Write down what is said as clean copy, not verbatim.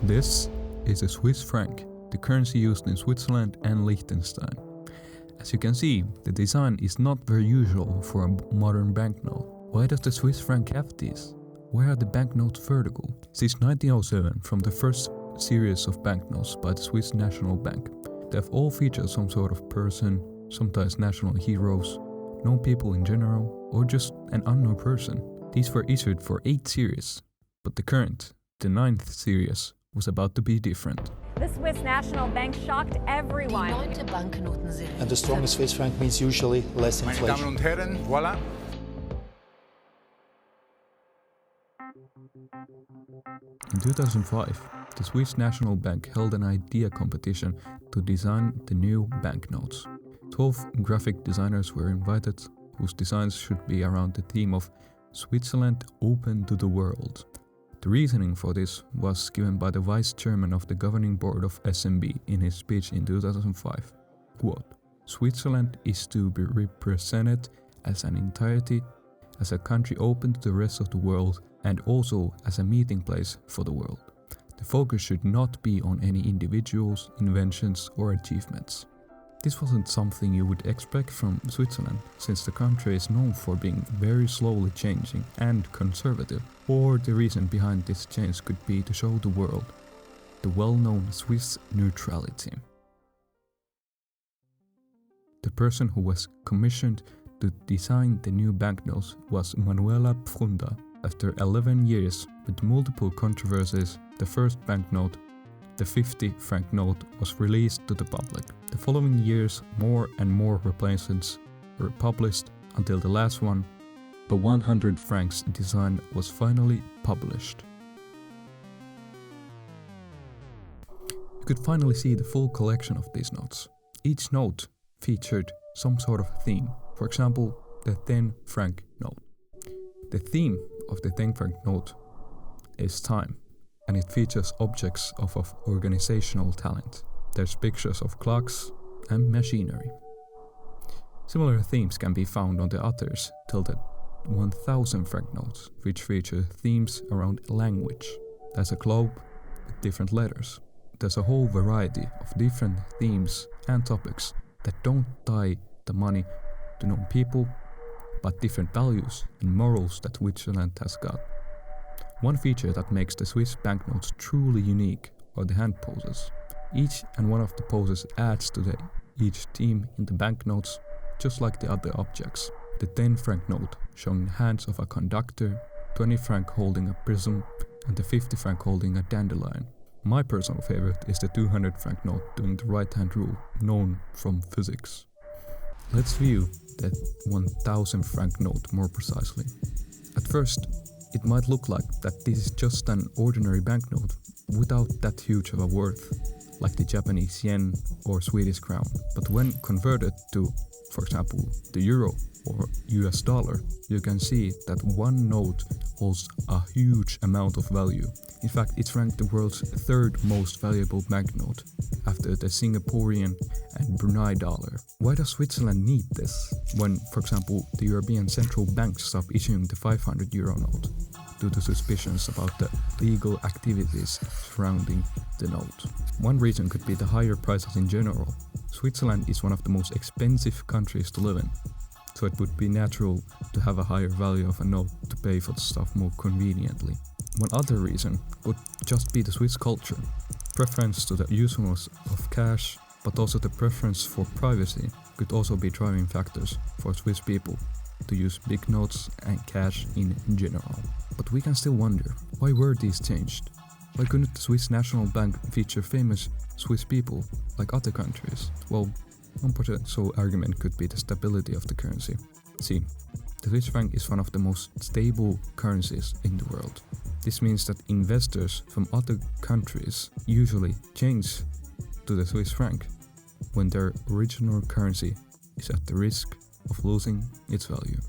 This is a Swiss franc, the currency used in Switzerland and Liechtenstein. As you can see, the design is not very usual for a modern banknote. Why does the Swiss franc have these? Why are the banknotes vertical? Since 1907, from the first series of banknotes by the Swiss National Bank, they have all featured some sort of person, sometimes national heroes, known people in general, or just an unknown person. These were issued for 8 series, but the current, the 9th series, was about to be different. The Swiss National Bank shocked everyone. And the strongest Swiss franc means usually less inflation. Meine Damen und Herren, voilà. In 2005, the Swiss National Bank held an idea competition to design the new banknotes. 12 graphic designers were invited, whose designs should be around the theme of Switzerland open to the world. The reasoning for this was given by the vice chairman of the governing board of SNB in his speech in 2005. Quote, "Switzerland is to be represented as an entirety, as a country open to the rest of the world, and also as a meeting place for the world. The focus should not be on any individuals, inventions, or achievements." This wasn't something you would expect from Switzerland, since the country is known for being very slowly changing and conservative. Or the reason behind this change could be to show the world the well-known Swiss neutrality. The person who was commissioned to design the new banknotes was Manuela Pfrunda. After 11 years with multiple controversies, the first banknote, the 50 franc note, was released to the public. The following years, more and more replacements were published until the last one, the 100 francs design, was finally published. You could finally see the full collection of these notes. Each note featured some sort of theme. For example, the 10 franc note. The theme of the 10 franc note is time, and it features objects of organizational talent. There's pictures of clocks and machinery. Similar themes can be found on the others till the 1000 franc notes, which feature themes around language. There's a globe with different letters. There's a whole variety of different themes and topics that don't tie the money to known people, but different values and morals that Switzerland has got. One feature that makes the Swiss banknotes truly unique are the hand poses. Each and one of the poses adds to each theme in the banknotes, just like the other objects. The 10 franc note showing the hands of a conductor, 20 franc holding a prism, and the 50 franc holding a dandelion. My personal favorite is the 200 franc note doing the right hand rule, known from physics. Let's view the 1000 franc note more precisely. At first, it might look like that this is just an ordinary banknote without that huge of a worth, like the Japanese yen or Swedish crown. But when converted to, for example, the euro or US dollar, you can see that one note holds a huge amount of value. In fact, it's ranked the world's 3rd most valuable banknote, after the Singaporean and Brunei dollar. Why does Switzerland need this when, for example, the European Central Bank stopped issuing the 500 euro note due to suspicions about the legal activities surrounding the note? One reason could be the higher prices in general. Switzerland is one of the most expensive countries to live in, so it would be natural to have a higher value of a note to pay for the stuff more conveniently. One other reason would just be the Swiss culture. Preference to the usefulness of cash, but also the preference for privacy could also be driving factors for Swiss people to use big notes and cash in general. But we can still wonder, why were these changed? Why couldn't the Swiss National Bank feature famous Swiss people like other countries? Well, one potential argument could be the stability of the currency. See, the Swiss franc is one of the most stable currencies in the world. This means that investors from other countries usually change to the Swiss franc when their original currency is at the risk of losing its value.